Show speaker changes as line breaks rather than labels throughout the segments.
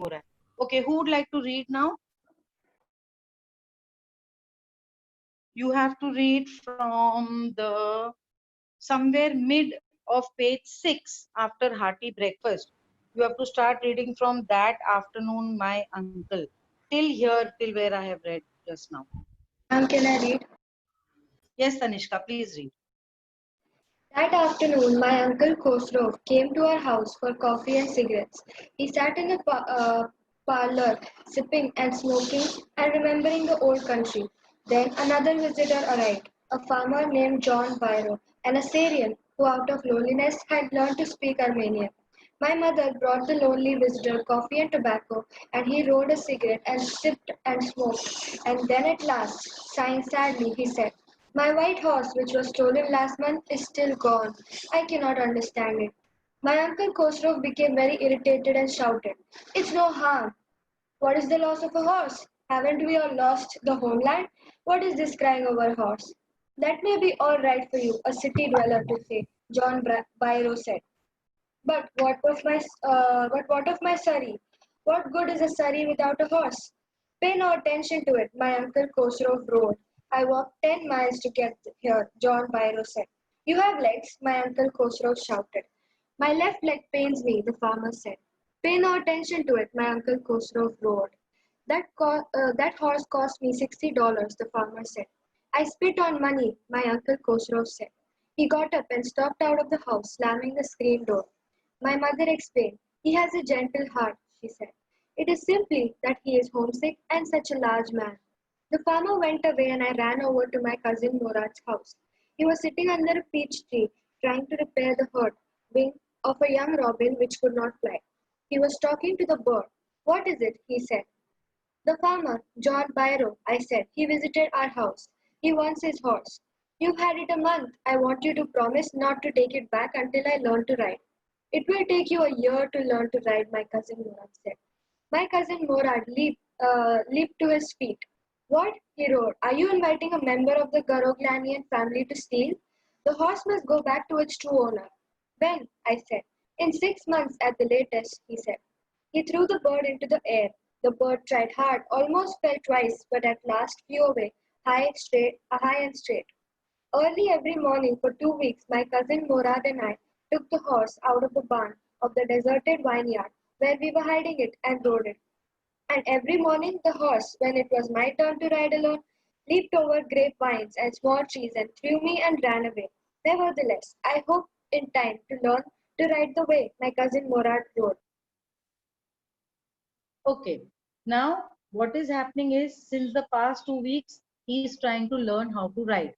हो रहा है. Okay, who would like to read now? You have to read from the somewhere mid of page 6 after hearty breakfast. You have to start reading from that afternoon, my uncle. Till here, till where I have read just now.
Ma'am, can I read?
Yes, Tanishka, please read.
That afternoon, my uncle Khosrow came to our house for coffee and cigarettes. He sat in the parlor, sipping and smoking and remembering the old country. Then another visitor arrived, a farmer named John Byro, an Assyrian who, out of loneliness, had learned to speak Armenian. My mother brought the lonely visitor coffee and tobacco, and he rolled a cigarette and sipped and smoked. And then at last, sighing sadly, he said, "My white horse, which was stolen last month, is still gone. I cannot understand it." My uncle Khosrow became very irritated and shouted, "It's no harm. What is the loss of a horse? Haven't we all lost the homeland? What is this crying over a horse?" "That may be all right for you, a city dweller, to say," John Byro said. But what of my surrey? What good is a surrey without a horse?" "Pay no attention to it," my uncle Khosrow roared. "I walked 10 miles to get here," John Byro said. "You have legs," my uncle Khosrow shouted. "My left leg pains me," the farmer said. "Pay no attention to it," my uncle Khosrow roared. That horse cost me $60, the farmer said. "I spit on money," my uncle Khosrow said. He got up and stalked out of the house, slamming the screen door. My mother explained. "He has a gentle heart," she said. "It is simply that he is homesick and such a large man." The farmer went away and I ran over to my cousin Murad's house. He was sitting under a peach tree, trying to repair the hurt wing of a young robin which could not fly. He was talking to the bird. "What is it?" he said. "The farmer, John Byro," I said. "He visited our house. He wants his horse." "You've had it a month. I want you to promise not to take it back until I learn to ride." "It will take you a year to learn to ride," my cousin Murad said. My cousin Murad leaped to his feet. "What?" he roared. "Are you inviting a member of the Garoglanian family to steal? The horse must go back to its true owner." "When?" I said. "In 6 months at the latest," he said. He threw the bird into the air. The bird tried hard, almost fell twice, but at last flew away, high and straight. Early every morning for 2 weeks, my cousin Morad and I took the horse out of the barn of the deserted vineyard where we were hiding it and rode it. And every morning the horse, when it was my turn to ride alone, leaped over grapevines and small trees and threw me and ran away. Nevertheless, I hope in time to learn to ride the way my cousin Morad rode.
Okay. Now, what is happening is since the past 2 weeks, he is trying to learn how to ride.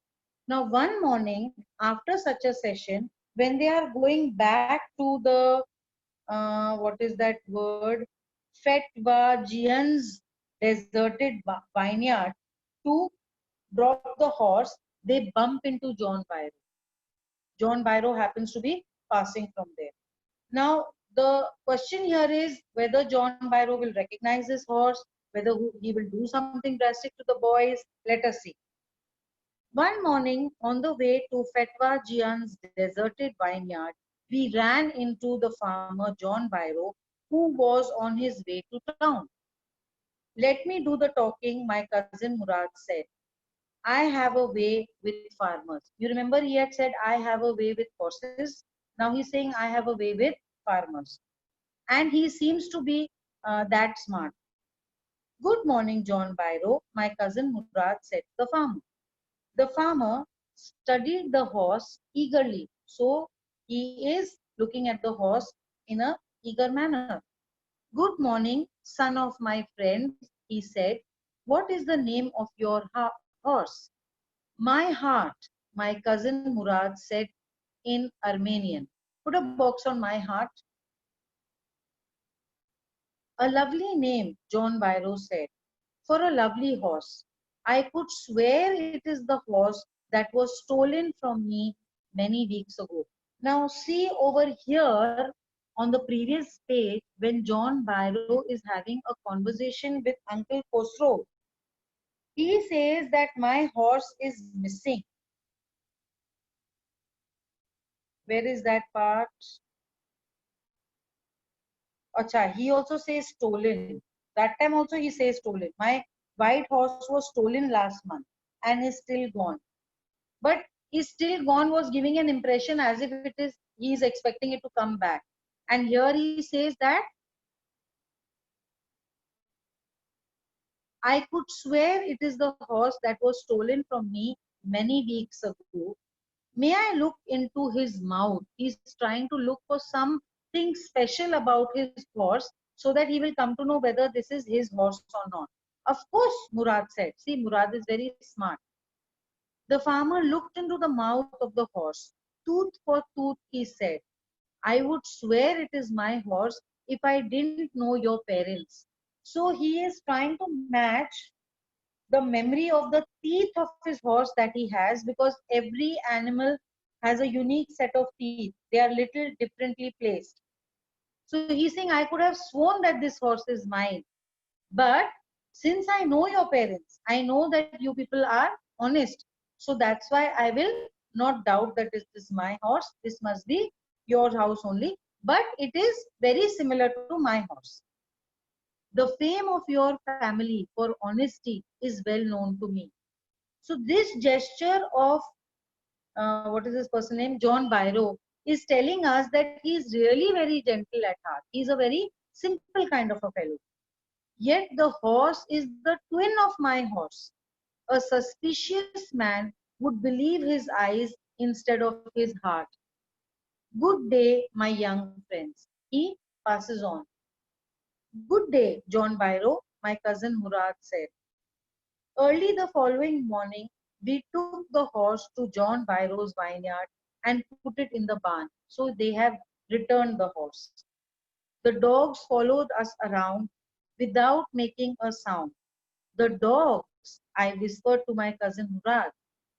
Now, one morning after such a session, when they are going back to the what is that word? Fetvagian's deserted vineyard to drop the horse, they bump into John Byro. John Byro happens to be passing from there. Now, the question here is whether John Byro will recognize his horse, whether he will do something drastic to the boys. Let us see. One morning, on the way to Fetwa Jian's deserted vineyard, we ran into the farmer John Byro, who was on his way to town. "Let me do the talking," my cousin Murad said. "I have a way with farmers." You remember he had said, "I have a way with horses." Now he's saying, "I have a way with farmers." And he seems to be that smart. "Good morning, John Byro," my cousin Murad said to the farmer. The farmer studied the horse eagerly. So he is looking at the horse in a eager manner. "Good morning, son of my friend," he said. "What is the name of your horse?" "My heart," my cousin Murad said in Armenian. Put a box on "my heart." "A lovely name," John Byro said, "for a lovely horse. I could swear it is the horse that was stolen from me many weeks ago." Now see over here on the previous page when John Byro is having a conversation with Uncle Khosrow. He says that my horse is missing. Where is that part? Acha, he also says stolen. That time also he says stolen. My white horse was stolen last month and is still gone. But is still gone was giving an impression as if it is he is expecting it to come back. And here he says that I could swear it is the horse that was stolen from me many weeks ago. May I look into his mouth? He's trying to look for something special about his horse so that he will come to know whether this is his horse or not. Of course, Murad said. See, Murad is very smart. The farmer looked into the mouth of the horse. Tooth for tooth, he said. I would swear it is my horse if I didn't know your parents. So he is trying to match the memory of the teeth of his horse that he has, because every animal has a unique set of teeth. They are little differently placed. So he's saying, I could have sworn that this horse is mine. But since I know your parents, I know that you people are honest. So that's why I will not doubt that this is my horse. This must be your house only. But it is very similar to my horse. The fame of your family for honesty is well known to me. So this gesture of what is this person name? John Byro is telling us that he is really very gentle at heart. He is a very simple kind of a fellow. Yet the horse is the twin of my horse. A suspicious man would believe his eyes instead of his heart. Good day, my young friends. He passes on. Good day, John Byro, my cousin Murad said. Early the following morning, we took the horse to John Byro's vineyard and put it in the barn. So they have returned the horse. The dogs followed us around without making a sound. The dogs, I whispered to my cousin Murad.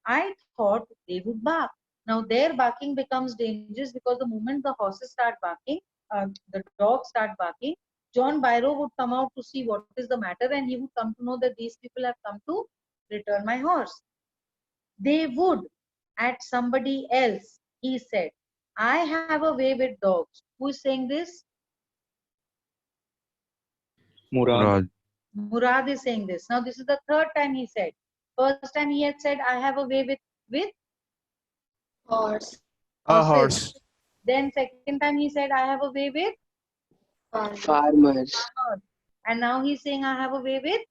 I thought they would bark. Now their barking becomes dangerous because the moment the horses start barking, the dogs start barking, John Byro would come out to see what is the matter, and he would come to know that these people have come to return my horse. They would at somebody else, he said. I have a way with dogs. Who is saying this?
Murad.
Murad.
Murad is saying this. Now this is the third time he said. First time he had said, I have a way with
Horse.
A
horses.
horse.
Then second time he said, I have a way with
Farmers.
Farmers,
farmers. And now he's saying, I have a way with.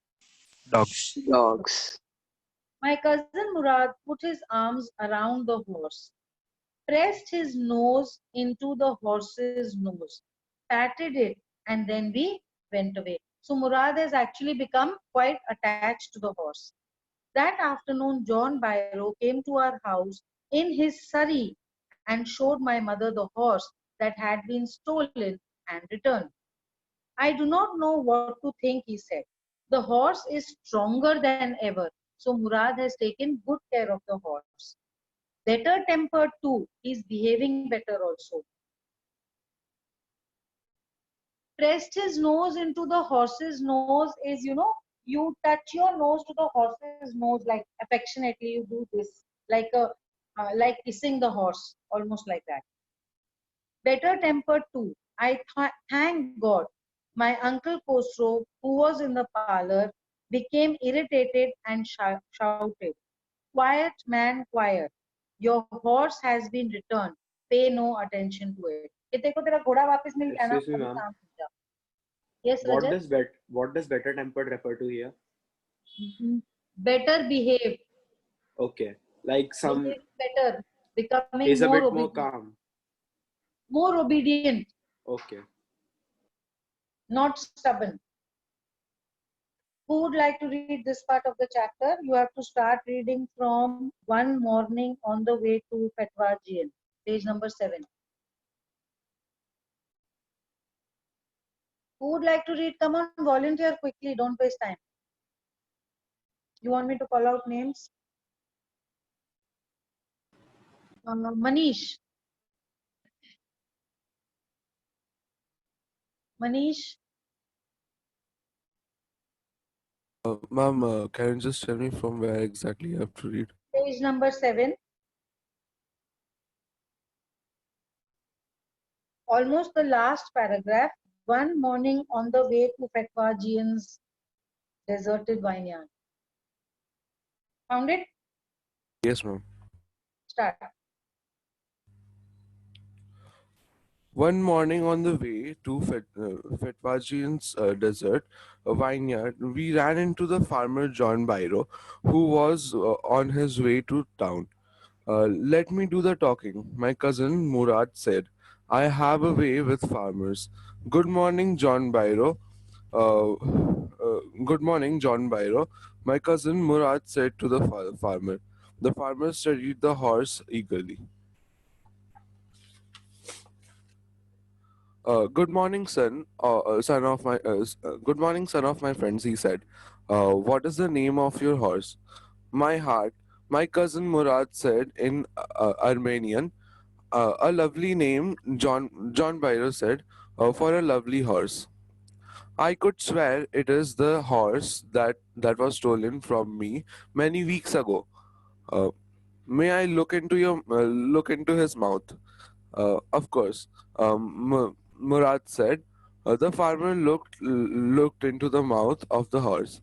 Dogs.
dogs,
My cousin Murad put his arms around the horse, pressed his nose into the horse's nose, patted it, and then we went away. So Murad has actually become quite attached to the horse. That afternoon, John Byro came to our house in his surrey and showed my mother the horse that had been stolen and returned. I do not know what to think, he said. The horse is stronger than ever. So Murad has taken good care of the horse. Better tempered too. He's behaving better also. Pressed his nose into the horse's nose is, you touch your nose to the horse's nose like affectionately. You do this like kissing the horse, almost like that. Better tempered too. I thank God. My uncle Khosrow, who was in the parlor, became irritated and shouted, Quiet man, quiet. Your horse has been returned. Pay no attention to it. ये देखो तेरा घोड़ा वापस मिल गया ना,
Excuse me,
अभी
ma'am.
शांत हो जा. Yes,
What
Rajat?
does better tempered refer to here?
Better behave.
Okay. Like some
Behave better. Becoming
is a
more
bit more
obedient.
calm.
More obedient,
Okay.
not stubborn. Who would like to read this part of the chapter? You have to start reading from One Morning on the Way to Petwajian, page number 7. Who would like to read? Come on, volunteer quickly, don't waste time. You want me to call out names? Manish. Manish,
Ma'am, can you just tell me from where exactly you have to read?
page number 7. Almost the last paragraph. One morning on the way to Fetwajian's deserted vineyard. Found it?
Yes, ma'am.
Start.
One morning on the way to Fetwajian's desert vineyard, we ran into the farmer John Byro, who was on his way to town. Let me do the talking, my cousin Murad said. I have a way with farmers. Good morning, John Byro. Good morning, John Byro. My cousin Murad said to the farmer. The farmer studied the horse eagerly. Good morning, good morning, son of my friends. He said, "What is the name of your horse?" My heart. My cousin Murad said in Armenian. A lovely name, John Byro said, for a lovely horse. I could swear it is the horse that was stolen from me many weeks ago. Uh, may I look into his mouth? Of course. Murad said. The farmer looked into the mouth of the horse.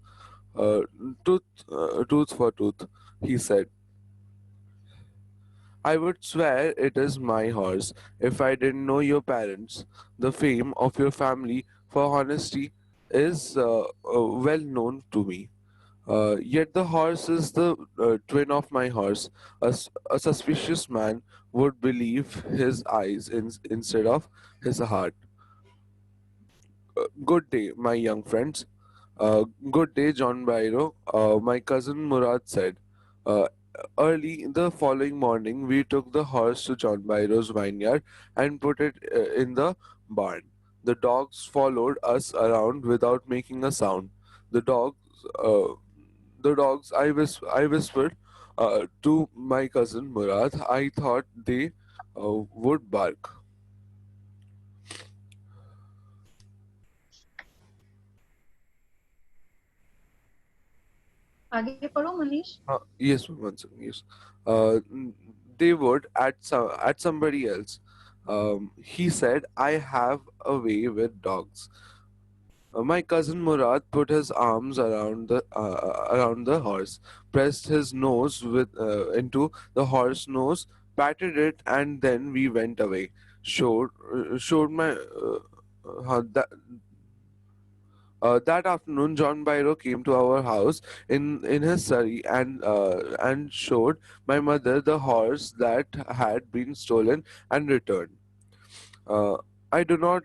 Uh, tooth for tooth, he said. I would swear it is my horse if I didn't know your parents. The fame of your family for honesty is well known to me. Yet the horse is the twin of my horse. A suspicious man would believe his eyes instead of his heart. Good day, my young friends. Good day, John Byro. My cousin Murad said. Uh, Early the following morning, we took the horse to John Byro's vineyard and put it in the barn. The dogs followed us around without making a sound. The dogs, uh, I whispered to my cousin Murad. I thought they would bark.
आगे पढ़ो Manish.
Yes, one second. Yes, they would at somebody else. He said, "I have a way with dogs." My cousin Murad put his arms around the horse, pressed his nose into the horse nose, patted it, and then we went away. Showed my that that afternoon, John Byro came to our house in his surrey and showed my mother the horse that had been stolen and returned. Uh, I do not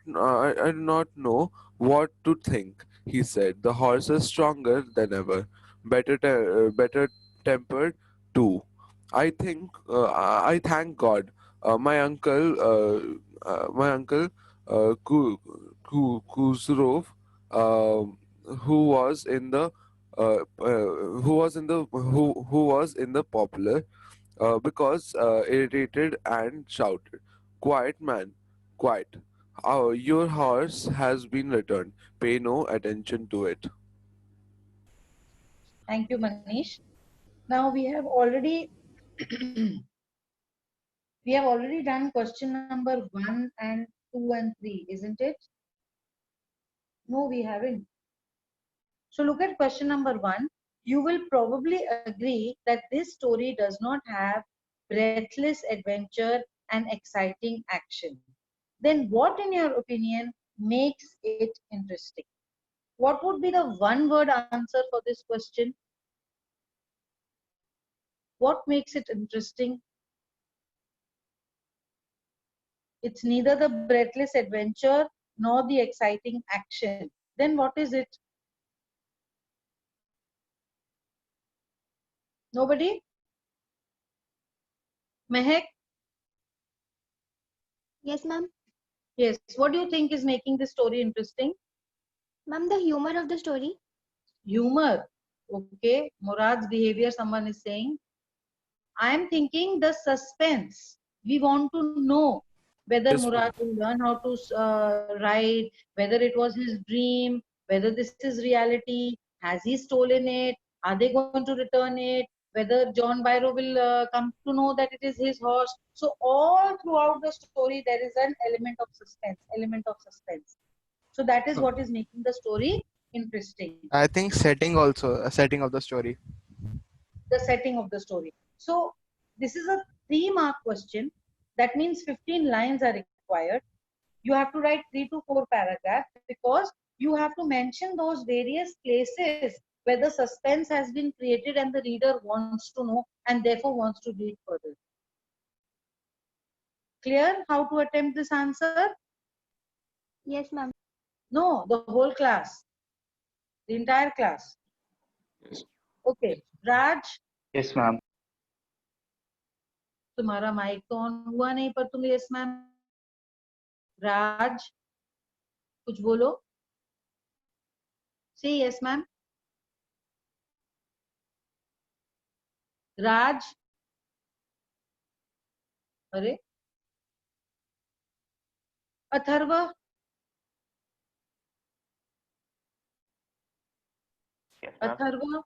know what to think, he said. The horse is stronger than ever, better tempered too. I thank God. My uncle, Kuzrov, who was in the who was in the popular because irritated and shouted, "Quiet, man, quiet! Your horse has been returned. Pay no attention to it."
Thank you, Manish. Now we have already we have already done question number 1 and 2 and 3, isn't it? No, we haven't. So look at question number 1. You will probably agree that this story does not have breathless adventure and exciting action. Then what, in your opinion, makes it interesting? What would be the one word answer for this question? What makes it interesting? It's neither the breathless adventure nor the exciting action. Then what is it? Nobody? Mehek?
Yes, ma'am.
Yes. What do you think is making the story interesting?
Ma'am, the humor of the story.
Humor. Okay. Murad's behavior, someone is saying. I am thinking the suspense. We want to know whether
Yes,
Murad will learn how to ride, whether it was his dream, whether this is reality, has he stolen it, are they going to return it, whether John Byro will come to know that it is his horse. So all throughout the story, there is an element of suspense, So that is what is making the story interesting.
I think setting also, a setting of the story.
The setting of the story. So this is a 3-mark question. That means 15 lines are required. You have to write 3 to 4 paragraphs because you have to mention those various places where the suspense has been created and the reader wants to know and therefore wants to read further. Clear how to attempt this answer?
Yes, ma'am.
No, the whole class, the entire class. Okay, Raj,
Yes, ma'am.
तुम्हारा mic तो on हुआ नहीं पर तुम yes ma'am. राज, कुछ बोलो. Say yes ma'am. राज, अरे Atharva,
Yes, ma'am.
Atharva,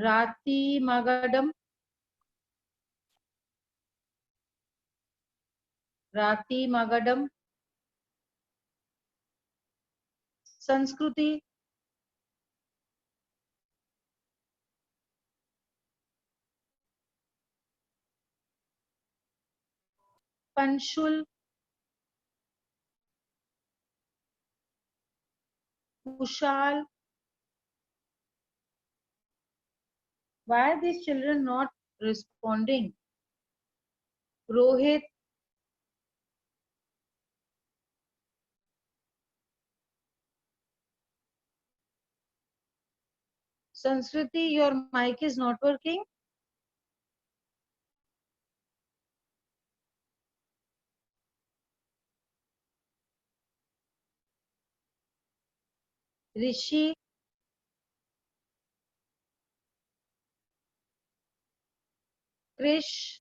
राती मगडम, राती मगडम, संस्कृति, पंशुल, Kushal. Why are these children not responding? Rohit, Sanskriti, your mic is not working. Rishi, Krish,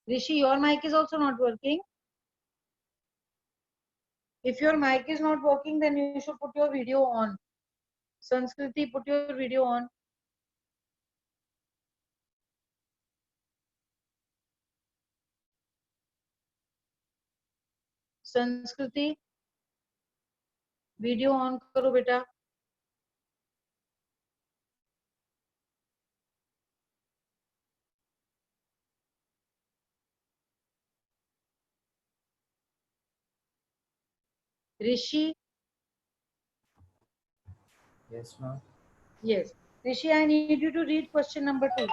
Rishi, your mic is also not working. If your mic is not working, then you should put your video on. Sanskriti, put your video on. संस्कृति, video on करो बेटा. ऋषि,
Yes, ma'am.
yes. Rishi, I need you to read question number 2.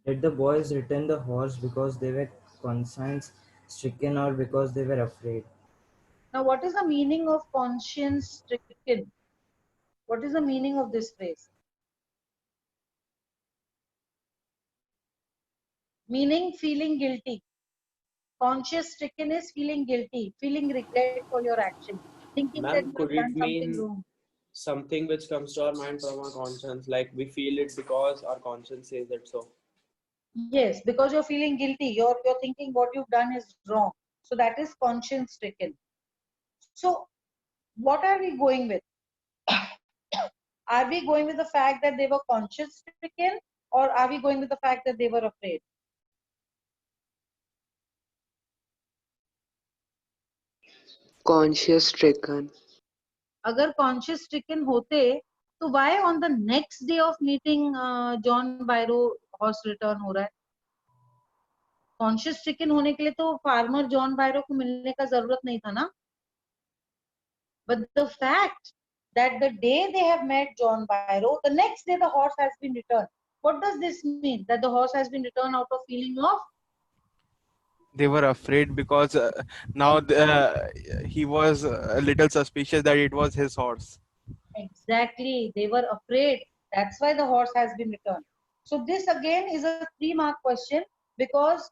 Did the boys return the horse because they were conscience stricken or because they were afraid?
Now, what is the meaning of conscience stricken? What is the meaning of this phrase? Meaning feeling guilty. Conscious stricken is feeling guilty, feeling regret for your action, thinking that
Ma'am,
you
could
have done
it
something
mean
wrong.
something which comes to our mind from our conscience, like we feel it because our conscience says it so?
Yes, because you're feeling guilty. You're thinking what you've done is wrong. So that is conscience stricken. So what are we going with? Are we going with the fact that they were conscience stricken, or are we going with the fact that they were afraid?
Conscious stricken.
अगर conscious stricken होते तो why on the next day of meeting John Byro horse return हो रहा है? Conscious stricken होने के लिए तो farmer John Byro को मिलने का जरूरत नहीं था ना? But the fact that the day they have met John Byro, the next day the horse has been returned. What does this mean? That the horse has been returned out of feeling of?
They were afraid because now he was a little suspicious that it was his horse.
Exactly, they were afraid. That's why the horse has been returned. So this again is a 3-mark question because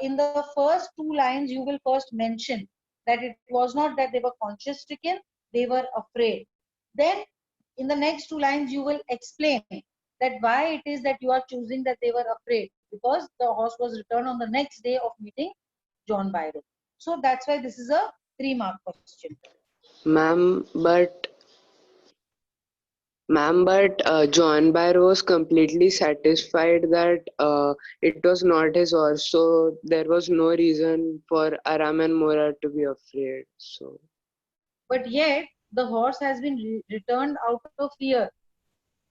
in the first 2 lines you will first mention that it was not that they were conscience stricken, they were afraid. Then in the next 2 lines you will explain that why it is that you are choosing that they were afraid, because the horse was returned on the next day of meeting John Byro. So that's why this is a 3-mark question.
Ma'am, but Ma'am, but John Byro was completely satisfied that it was not his horse, so there was no reason for Aram and Murad to be afraid. So,
But yet the horse has been returned out of fear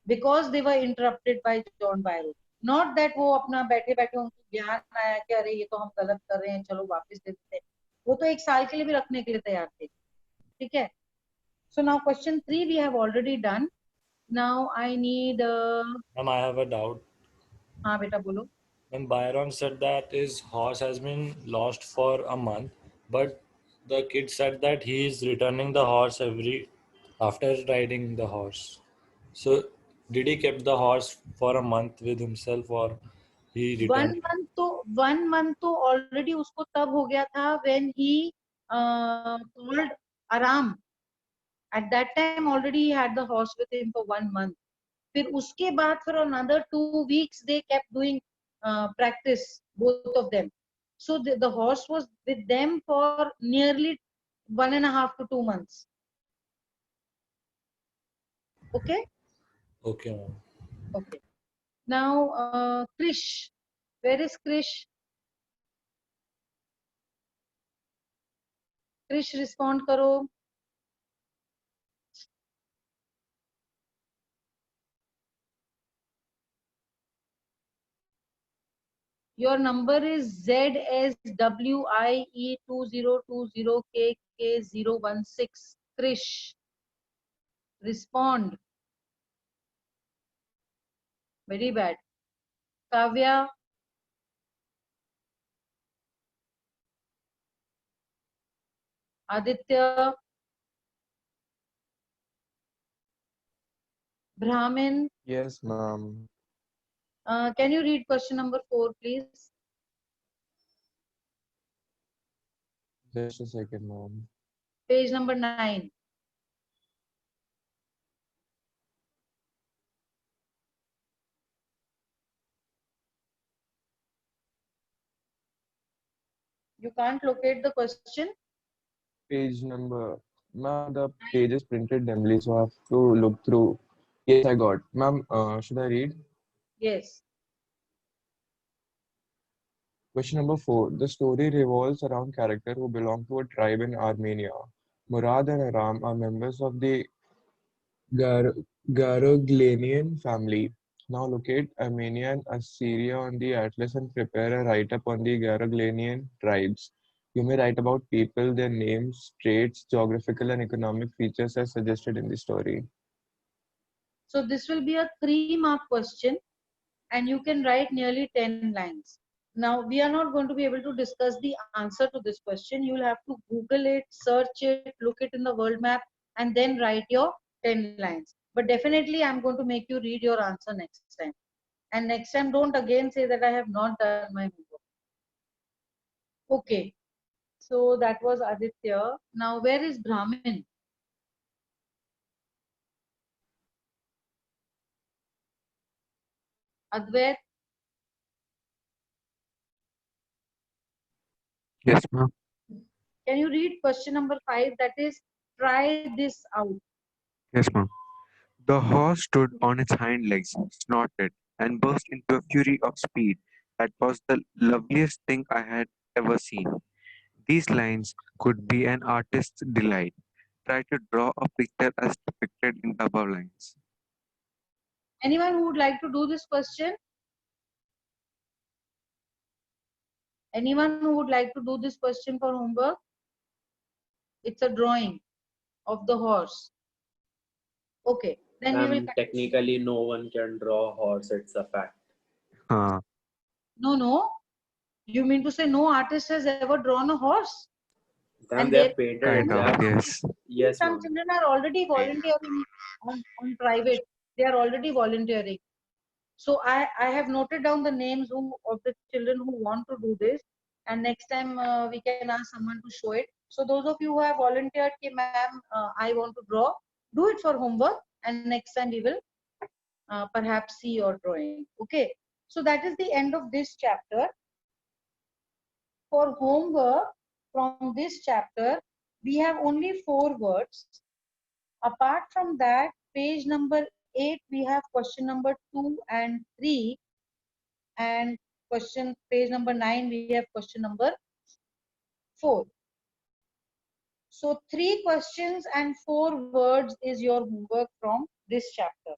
because they were interrupted by John Byro. Not that वो अपना बैठे बैठे उनको ज्ञान आया कि अरे ये तो हम गलत कर रहे हैं, चलो वापस दे देते हैं. वो तो एक साल के लिए भी रखने के लिए तैयार थे. ठीक है. So now question 3 we have already done. Now I need.
Ma'am, I have a doubt.
हाँ बेटा बोलो.
When Byron said that his horse has been lost for a month, but the kid said that he is returning the horse every after riding the horse. So did he keep the horse for a month with himself or he returned?
1 month तो already उसको तब हो गया था when he called Aram. At that time already he had the horse with him for 1 month. फिर उसके बाद for another 2 weeks they kept doing practice, both of them. So the horse was with them for nearly 1.5 to 2 months. Okay.
Okay, ma'am.
Okay. Now Krish, where is Krish? Krish, respond करो. Your number is ZSWIE2020KK016. Krish, respond. Very bad. Kavya, Aditya, Brahmin.
Yes, ma'am.
Can you read question number 4, please?
Just a second, ma'am.
Page number 9. You can't locate the question?
Page number. Ma'am, the page is printed dimly, so I have to look through. Yes, I got. Ma'am, should I read?
Yes.
Question number 4. The story revolves around characters who belong to a tribe in Armenia. Murad and Aram are members of the Garoglanian family. Now locate Armenia and Assyria on the atlas and prepare a write-up on the Garoglanian tribes. You may write about people, their names, traits, geographical and economic features as suggested in the story.
So this will be a 3-mark question and you can write nearly 10 lines. Now we are not going to be able to discuss the answer to this question. You will have to Google it, search it, look it in the world map and then write your 10 lines. But definitely I'm going to make you read your answer next time. And next time don't again say that I have not done my homework. Okay. So that was Aditya. Now where is Brahmin? Advait?
Yes, ma'am.
Can you read question number 5? That is, try this out.
Yes, ma'am. The horse stood on its hind legs, snorted, and burst into a fury of speed that was the loveliest thing I had ever seen. These lines could be an artist's delight. Try to draw a picture as depicted in the above lines.
Anyone who would like to do this question? Anyone who would like to do this question for homework? It's a drawing of the horse. Okay, then we will.
Technically, no one can draw a horse. It's a fact.
No. You mean to say no artist has ever drawn a horse?
And they have painted
Kind of, yes.
Yes,
Some
ma'am.
children are already volunteering on private. They are already volunteering. So I have noted down the names of the children who want to do this. And next time we can ask someone to show it. So those of you who have volunteered, ma'am, I want to draw, do it for homework. And next time we will perhaps see your drawing. Okay. So that is the end of this chapter. For homework from this chapter, we have only 4 words. Apart from that, page number 8, we have question number 2 and 3. And page number 9, we have question number 4. So 3 questions and 4 words is your homework from this chapter.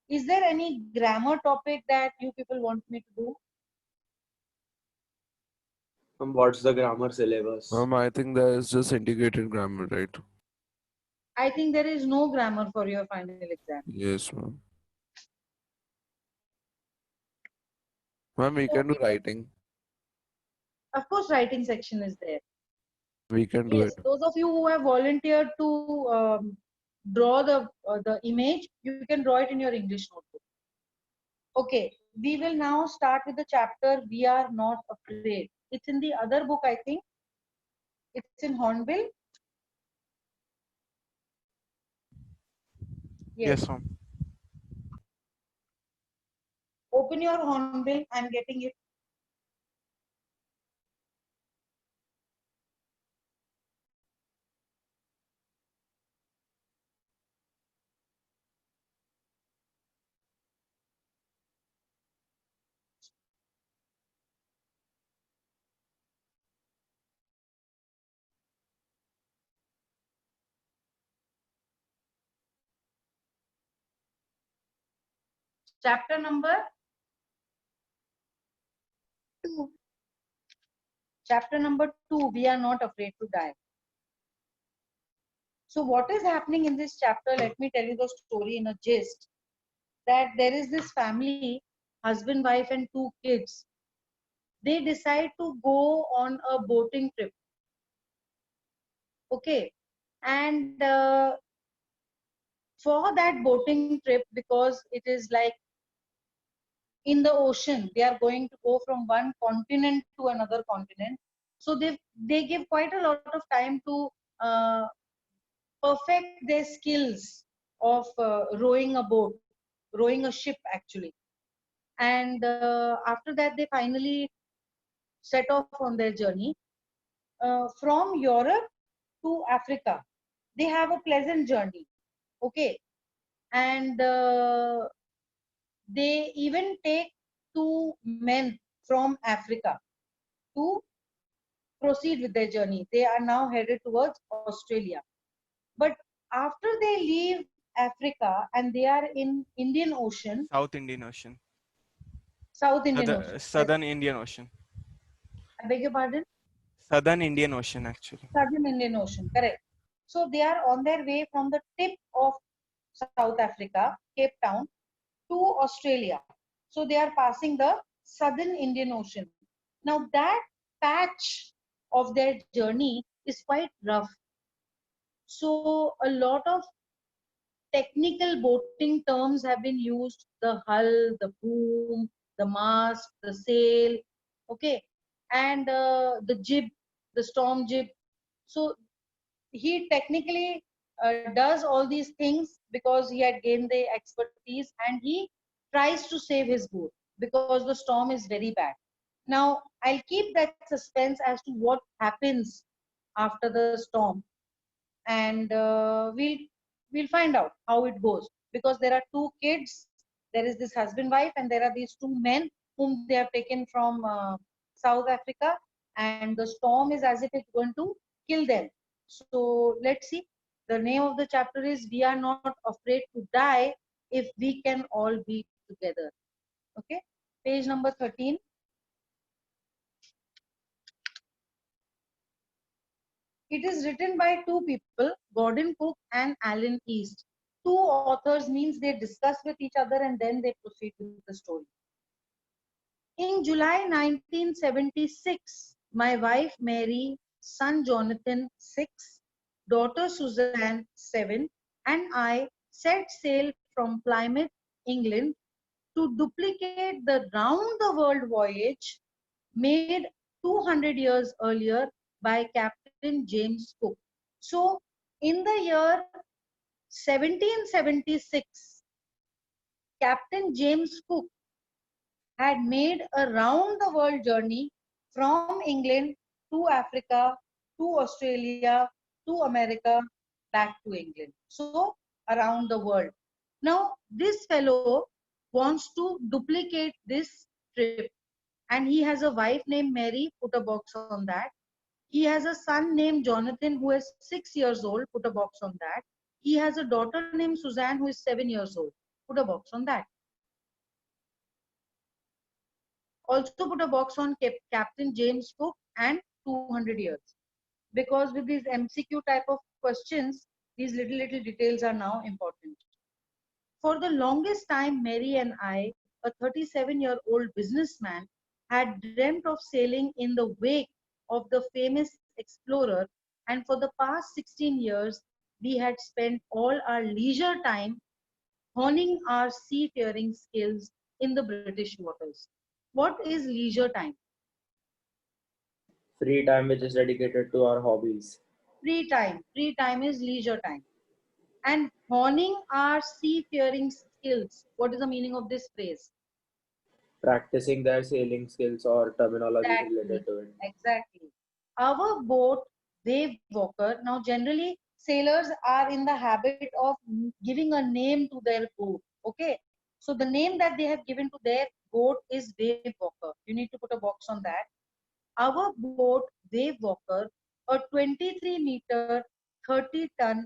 Is there any grammar topic that you people want me to do?
What's the grammar syllabus?
I think there is just integrated grammar, right?
I think there is no grammar for your final exam.
Yes, ma'am. Ma'am, we can do writing.
Of course, writing section is there.
We can do
Yes,
it.
those of you who have volunteered to draw the image, you can draw it in your English notebook. Okay, we will now start with the chapter We Are Not Afraid. It's in the other book, I think. It's in Hornbill.
Yes, ma'am.
Open your Hornbill. I'm getting it. Chapter number 2. Chapter number 2, We Are Not Afraid to Die. So what is happening in this chapter? Let me tell you the story in a gist. That there is this family, husband, wife, and 2 kids. They decide to go on a boating trip. Okay. And for that boating trip, because it is like in the ocean, they are going to go from one continent to another continent. So they give quite a lot of time to perfect their skills of rowing a boat, rowing a ship actually. And after that, they finally set off on their journey from Europe to Africa. They have a pleasant journey. Okay. And they even take 2 men from Africa to proceed with their journey. They are now headed towards Australia. But after they leave Africa and they are in Indian Ocean,
South Indian Ocean.
South Indian Ocean.
Southern Indian Ocean.
I beg your pardon?
Southern Indian Ocean, actually.
Southern Indian Ocean, correct. So they are on their way from the tip of South Africa, Cape Town, to Australia. So they are passing the Southern Indian Ocean. Now that patch of their journey is quite rough. So a lot of technical boating terms have been used: the hull, the boom, the mast, the sail, okay, and the jib, the storm jib. So he technically does all these things because he had gained the expertise, and he tries to save his boat because the storm is very bad. Now I'll keep that suspense as to what happens after the storm, and we'll find out how it goes, because there are 2 kids. There is this husband wife, and there are these 2 men whom they have taken from South Africa, and the storm is as if it's going to kill them. So let's see. The name of the chapter is We Are Not Afraid to Die If We Can All Be Together. Okay, page number 13. It is written by 2 people, Gordon Cook and Alan East. 2 authors means they discuss with each other and then they proceed with the story. In July 1976, my wife Mary, son Jonathan 6, daughter Suzanne 7, and I set sail from Plymouth, England, to duplicate the round-the-world voyage made 200 years earlier by Captain James Cook. So, in the year 1776, Captain James Cook had made a round-the-world journey from England to Africa, to Australia, to America, back to England. So, around the world. Now, this fellow wants to duplicate this trip, and he has a wife named Mary, put a box on that. He has a son named Jonathan who is 6 years old, put a box on that. He has a daughter named Suzanne who is 7 years old, put a box on that. Also put a box on Captain James Cook and 200 years. Because with these MCQ type of questions, these little details are now important. For the longest time, Mary and I, a 37-year-old businessman, had dreamt of sailing in the wake of the famous explorer, and for the past 16 years, we had spent all our leisure time honing our seafaring skills in the British waters. What is leisure time?
Free time which is dedicated to our hobbies.
Free time is leisure time. And honing our seafaring skills. What is the meaning of this phrase?
Practicing their sailing skills or terminologies
Exactly.
related to it.
Exactly. Our boat, Wave Walker, now generally sailors are in the habit of giving a name to their boat. Okay. So the name that they have given to their boat is Wave Walker. You need to put a box on that. Our boat, Wave Walker, a 23-meter, 30-ton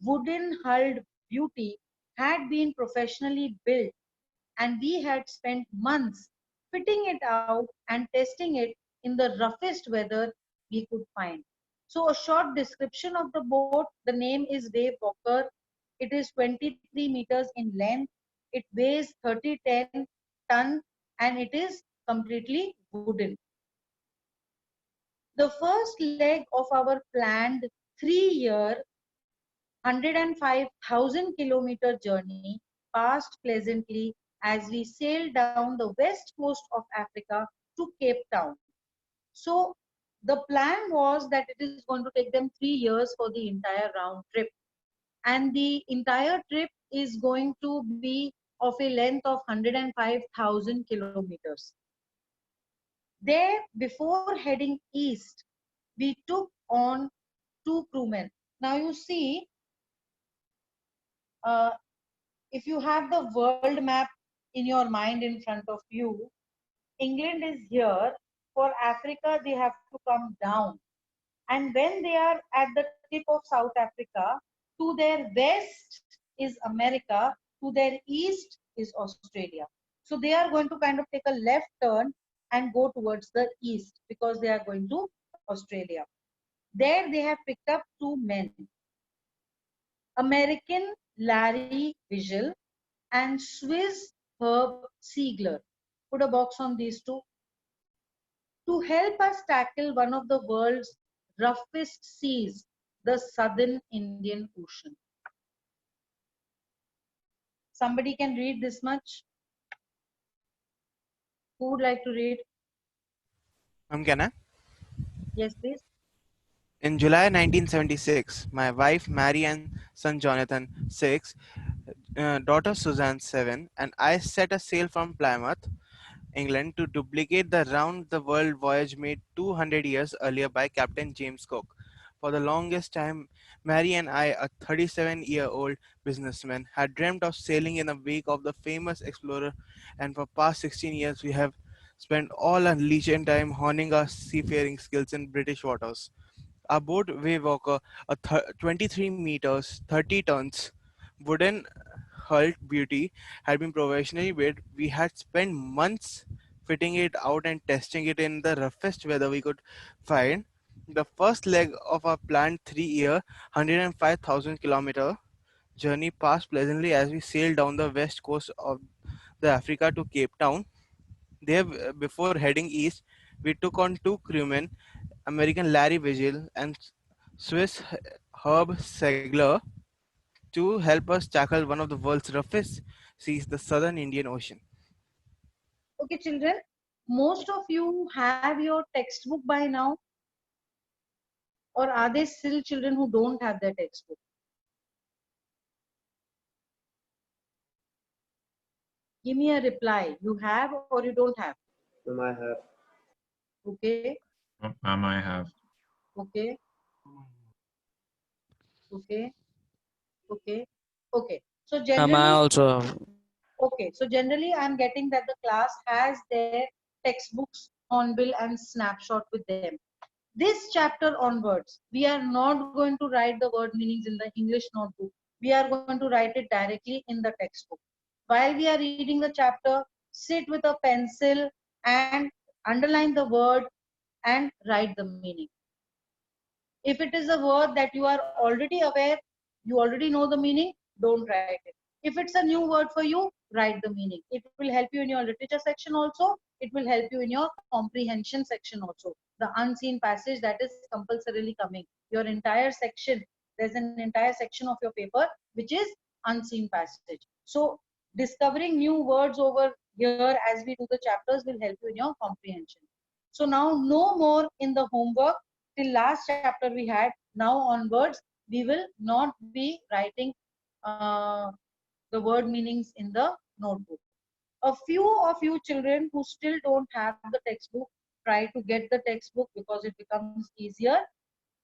wooden hulled beauty, had been professionally built, and we had spent months fitting it out and testing it in the roughest weather we could find. So, a short description of the boat: the name is Wave Walker. It is 23 meters in length. It weighs 30 ton, and it is completely wooden. The first leg of our planned 3-year, 105,000-kilometer journey passed pleasantly as we sailed down the west coast of Africa to Cape Town. So the plan was that it is going to take them 3 years for the entire round trip. And the entire trip is going to be of a length of 105,000 kilometers. There, before heading east, we took on 2 crewmen. Now you see, if you have the world map in your mind in front of you, England is here. For Africa, they have to come down. And when they are at the tip of South Africa, to their west is America, to their east is Australia. So they are going to kind of take a left turn and go towards the east because they are going to Australia. There they have picked up 2 men, American Larry Vigil and Swiss Herb Siegler. Put a box on these 2. To help us tackle one of the world's roughest seas, the southern Indian Ocean. Somebody can read this much? Who would like to read?
Can I?
Yes, please.
In July 1976, my wife Mary and son Jonathan, 6, daughter Suzanne, 7, and I set a sail from Plymouth, England to duplicate the round the world voyage made 200 years earlier by Captain James Cook. For the longest time, Mary and I, a 37-year-old businessman, had dreamt of sailing in the wake of the famous explorer, and for past 16 years we have spent all our leisure time honing our seafaring skills in British waters. Our boat Waywalker, a 23 meters, 30 tons, wooden hulled beauty, had been professionally built. We had spent months fitting it out and testing it in the roughest weather we could find. The first leg of our planned 3-year, 105,000-kilometer journey passed pleasantly as we sailed down the west coast of the Africa to Cape Town. There, before heading east, we took on 2 crewmen, American Larry Vigil and Swiss Herb Segler, to help us tackle one of the world's roughest seas, the southern Indian Ocean.
Okay, children, most of you have your textbook by now, or are there still children who don't have their textbook? Give me a reply. You have or you don't have?
I have.
Okay,
Ma'am, I have.
okay, okay, okay. Okay. So
Ma'am, I
generally,
also.
okay. So generally, I'm getting that the class has their textbooks, hornbill, and snapshot with them. This chapter onwards, we are not going to write the word meanings in the English notebook. We are going to write it directly in the textbook. While we are reading the chapter, sit with a pencil and underline the word and write the meaning. If it is a word that you are already aware, you already know the meaning, don't write it. If it's a new word for you, write the meaning. It will help you in your literature section also. It will help you in your comprehension section also. The unseen passage that is compulsorily coming. Your entire section, there's an entire section of your paper which is unseen passage. So discovering new words over here as we do the chapters will help you in your comprehension. So now no more in the homework. Till last chapter we had. Now onwards, we will not be writing the word meanings in the notebook. A few of you children who still don't have the textbook, try to get the textbook because it becomes easier.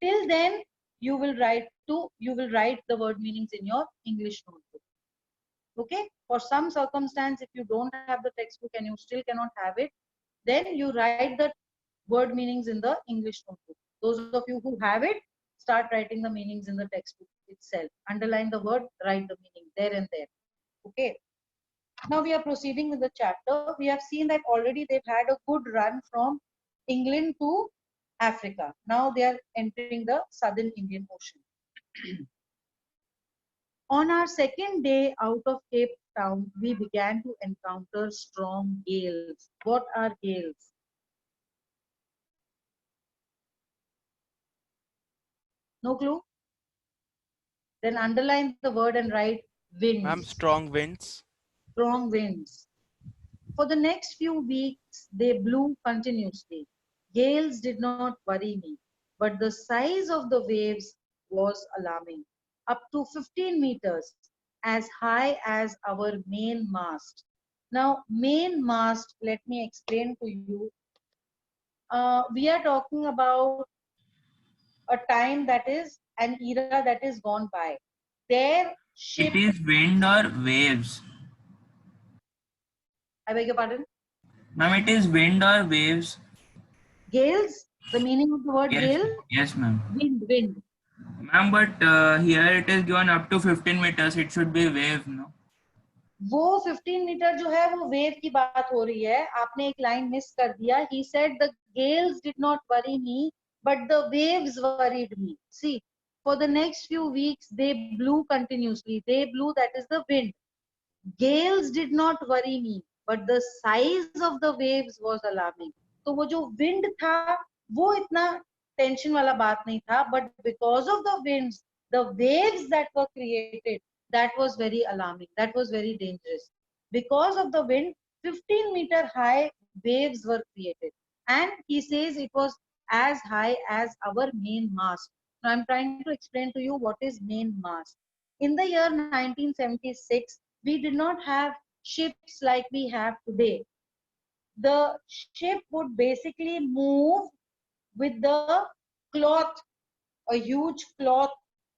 Till then, you will write the word meanings in your English notebook. Okay? For some circumstance, if you don't have the textbook and you still cannot have it, then you write the word meanings in the English notebook. Those of you who have it, start writing the meanings in the textbook itself. Underline the word, write the meaning there and there. Okay. Now we are proceeding with the chapter. We have seen that already they've had a good run from England to Africa. Now they are entering the southern Indian Ocean. On our second day out of Cape Town, we began to encounter strong gales. What are gales? No clue? Then underline the word and write winds.
Ma'am, strong winds.
Strong winds. For the next few weeks, they blew continuously. Gales did not worry me, but the size of the waves was alarming. Up to 15 meters, as high as our main mast. Now, main mast, let me explain to you. We are talking about a time that is an era that is gone by. Their ship.
It is wind or waves.
I beg your pardon?
Ma'am, it is wind or waves.
Gales, the meaning of the word
Yes,
gale?
yes, ma'am.
Wind.
Ma'am, but here it is given up to 15 meters. It should be wave, no?
वो 15 metre जो है वो wave की बात हो रही है. आपने एक लाइन मिस कर दिया. He said the gales did not worry me, but the waves worried me. See, for the next few weeks they blew continuously. They blew, that is the wind. Gales did not worry me, but the size of the waves was alarming. तो वो जो wind था वो इतना tension वाला बात नहीं था, but because of the winds, the waves that were created, that was very alarming. That was very dangerous. Because of the wind, 15-meter high waves were created. And he says it was as high as our main mast. Now I'm trying to explain to you what is main mast. In the year 1976, we did not have ships like we have today. The ship would basically move with the cloth, a huge cloth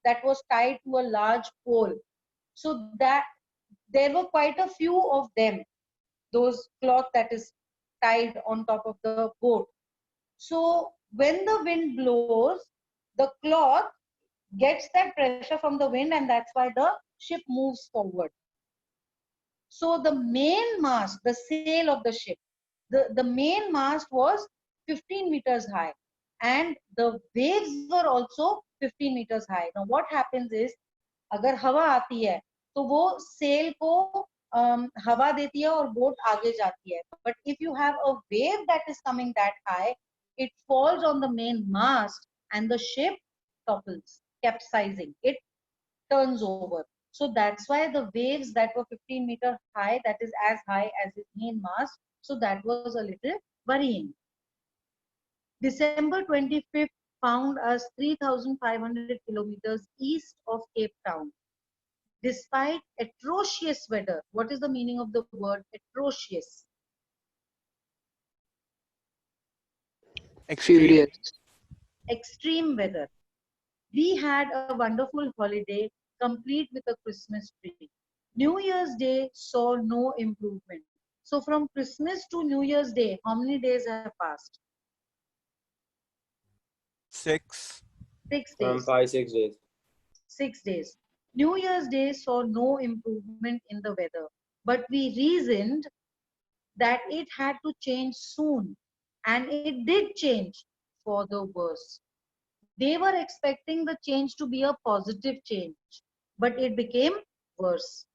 that was tied to a large pole. So that there were quite a few of them, those cloth that is tied on top of the boat. So when the wind blows, the cloth gets that pressure from the wind, and that's why the ship moves forward. So the main mast, the sail of the ship, the main mast was 15 meters high, and the waves were also 15 meters high. Now what happens is, अगर हवा आती है तो वो cell को हवा देती है और बोट आगे जाती है. But if you have a wave that is coming that high, it falls on the main mast and the ship topples, capsizing. It turns over. So that's why the waves that were 15 meters high, that is as high as his main mast, so that was a little worrying. December 25th found us 3,500 kilometers east of Cape Town. Despite atrocious weather, what is the meaning of the word atrocious?
Furious.
Extreme weather. We had a wonderful holiday complete with a Christmas tree. New Year's Day saw no improvement. So from Christmas to New Year's Day, how many days have passed?
6.
6 days.
5-6 days.
6 days. New Year's Day saw no improvement in the weather, but we reasoned that it had to change soon, and it did change for the worse. They were expecting the change to be a positive change, but it became worse.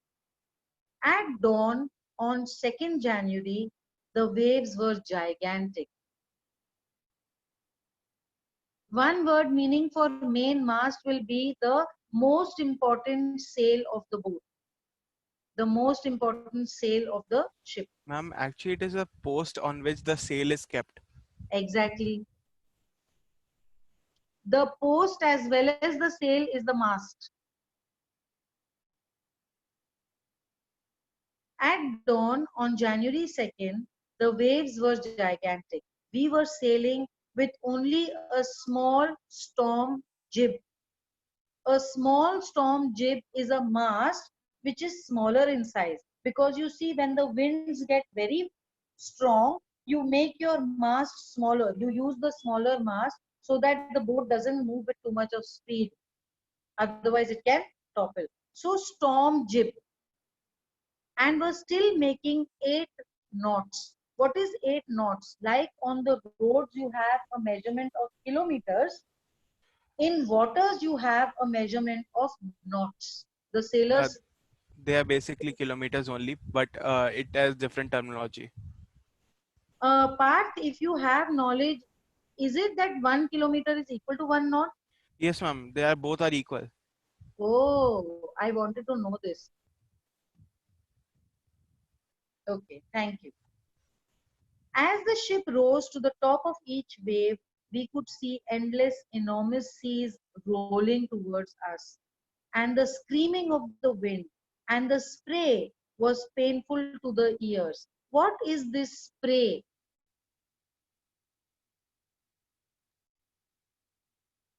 At dawn on 2nd January, the waves were gigantic. One word meaning for main mast will be the most important sail of the boat, the most important sail of the ship.
Ma'am, actually it is a post on which the sail is kept.
Exactly. The post as well as the sail is the mast. At dawn on January 2nd, the waves were gigantic. We were sailing with only a small storm jib. A small storm jib is a mast which is smaller in size, because you see when the winds get very strong, you make your mast smaller. You use the smaller mast so that the boat doesn't move with too much of speed. Otherwise, it can topple. So, storm jib, and was still making 8 knots. What is 8 knots? Like on the roads, you have a measurement of kilometers. In waters, you have a measurement of knots. The sailors.
They are basically kilometers only, but it has different terminology.
Parth, if you have knowledge, is it that 1 kilometer is equal to 1 knot?
Yes, ma'am. They are both are equal.
Oh, I wanted to know this. Okay, thank you. As the ship rose to the top of each wave, we could see endless, enormous seas rolling towards us. And the screaming of the wind and the spray was painful to the ears. What is this spray?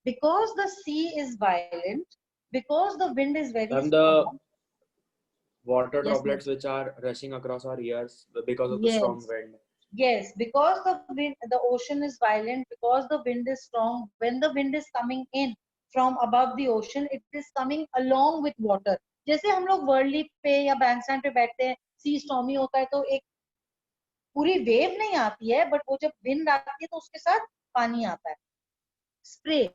Because the sea is violent, because the wind is very
And the
strong.
water
Yes,
droplets which are rushing across our ears because of the
yes,
strong wind.
yes, because the wind, the ocean is violent, because the wind is strong. When the wind is coming in from above the ocean, it is coming along with water. जैसे हम लोग वर्ली पे या Bandstand पे बैठते हैं, सी stormy होता है तो एक पूरी वेव नहीं आती है, बट वो जब विंड आती है तो उसके साथ पानी आता है. Spray.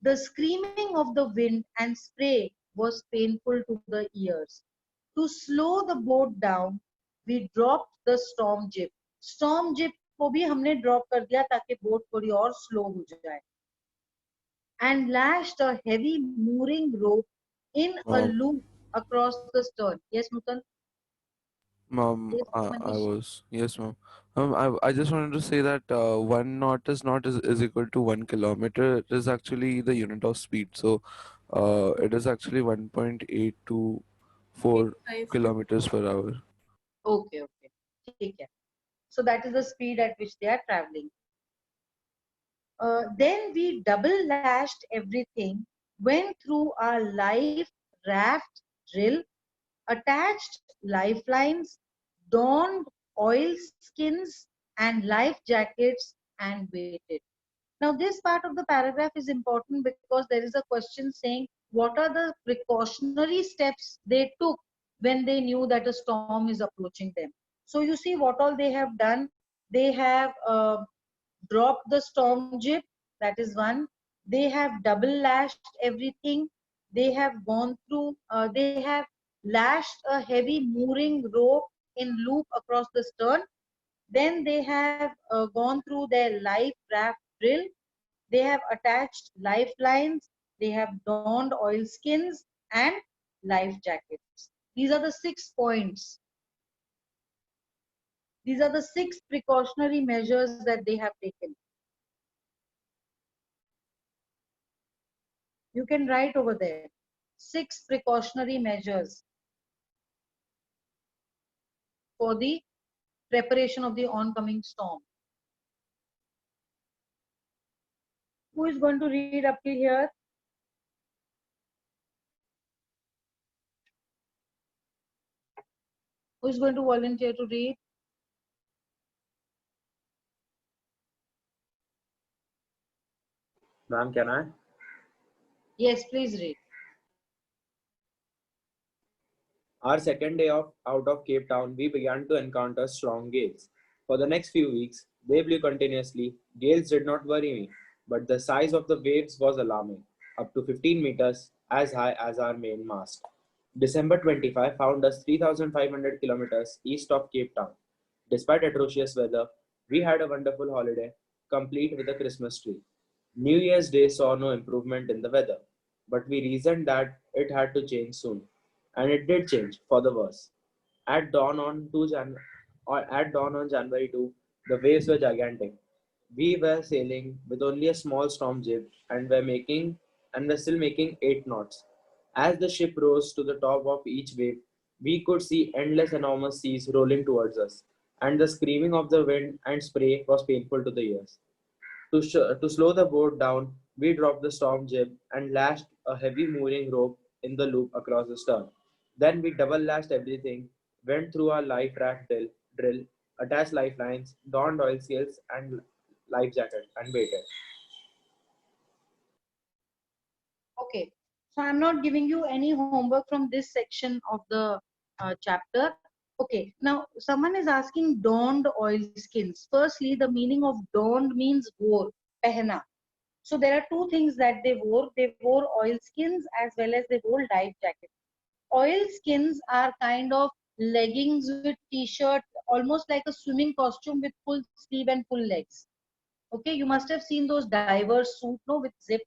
The screaming of the wind and spray was painful to the ears. To slow the boat down, we dropped the storm jib. Storm jib को भी हमने drop कर दिया ताकि boat थोड़ी और slow हो जाए. And lashed a heavy mooring rope in a loop across the stern. Yes, Nutan?
Ma'am,
Yes,
I
Manish?
was, yes, ma'am. I just wanted to say that 1 knot is equal to 1 kilometer. It is actually the unit of speed. So, it is actually 1.824 kilometers per hour.
Okay, okay. ठीक है. So that is the speed at which they are traveling. Then we double lashed everything, went through our life raft drill, attached lifelines, donned oil skins and life jackets, and waited. Now, this part of the paragraph is important because there is a question saying what are the precautionary steps they took when they knew that a storm is approaching them. So, you see what all they have done. They have dropped the storm jib, that is one. They have double lashed everything. They have gone through, they have lashed a heavy mooring rope in loop across the stern. Then they have gone through their life raft drill. They have attached lifelines. They have donned oilskins and life jackets. These are the 6 points. These are the 6 precautionary measures that they have taken. You can write over there. 6 precautionary measures for the preparation of the oncoming storm. Who is going to read up to here? Who is going to volunteer to read?
Ma'am, can I?
Yes, please read.
Our second day out of Cape Town, we began to encounter strong gales. For the next few weeks, they blew continuously. Gales did not worry me, but the size of the waves was alarming, up to 15 meters, as high as our main mast. December 25 found us 3,500 kilometers east of Cape Town. Despite atrocious weather, we had a wonderful holiday, complete with a Christmas tree. New Year's Day saw no improvement in the weather, but we reasoned that it had to change soon. And it did change for the worse. At dawn on 2 Jan- or at dawn on January 2, the waves were gigantic. We were sailing with only a small storm jib and were still making 8 knots. As the ship rose to the top of each wave, we could see endless enormous seas rolling towards us, and the screaming of the wind and spray was painful to the ears. To slow the boat down, we dropped the storm jib and lashed a heavy mooring rope in the loop across the stern. Then we double lashed everything, went through our life raft drill, attached lifelines, donned oil scales and life jacket, and waited.
Okay, so I'm not giving you any homework from this section of the chapter. Okay, now someone is asking donned oilskins. Firstly, the meaning of donned means wore, pehna. So there are two things that they wore. They wore oilskins as well as they wore life jackets. Oilskins are kind of leggings with t-shirt, almost like a swimming costume with full sleeve and full legs. Okay, you must have seen those divers suit, no, with zip.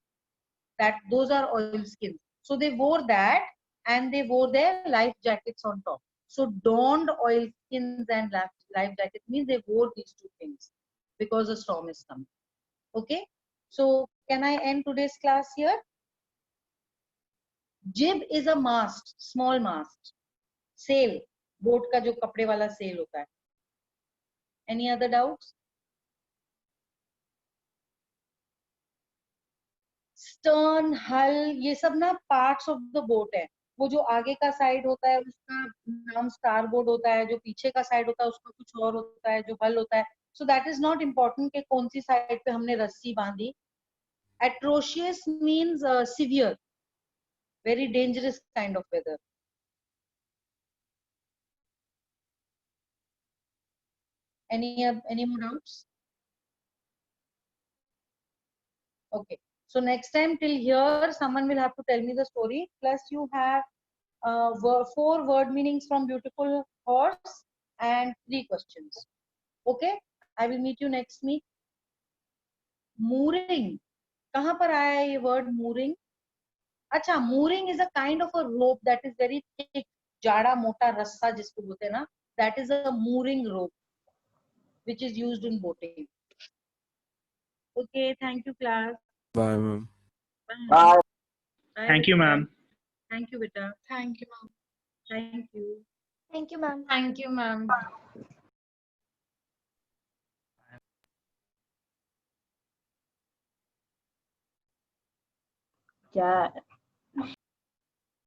That those are oilskins. So they wore that, and they wore their life jackets on top. So donned oilskins and life jackets means they wore these two things because a storm is coming. Okay, so can I end today's class here? Jib is a mast, small mast. Sail, boat का जो कपड़े वाला sail होता है. Any other doubts? Stern, hull, ये सब ना parts of the boat है. वो जो आगे का साइड होता है उसका नाम starboard होता है, जो पीछे का साइड होता है उसका कुछ और होता है, जो hull होता है. So that is not important कि कौन सी साइड पे हमने रस्सी बांधी. Atrocious means severe, very dangerous kind of weather. Any more doubts? Okay. So next time till here, someone will have to tell me the story. Plus you have 4 word meanings from beautiful horse and 3 questions. Okay. I will meet you next week. Mooring. कहाँ पर आया है ये word mooring? अच्छा, mooring is a kind of a rope that is very thick, जाड़ा मोटा रस्सा जिसको बोलते हैं ना. That is a mooring rope, which is used in boating. Okay, thank you, class.
Bye, ma'am.
Bye.
Bye,
Thank you,
beta.
ma'am.
Thank you, beta.
Thank you, ma'am.
Thank you.
Thank you, ma'am.
Thank you, ma'am.
क्या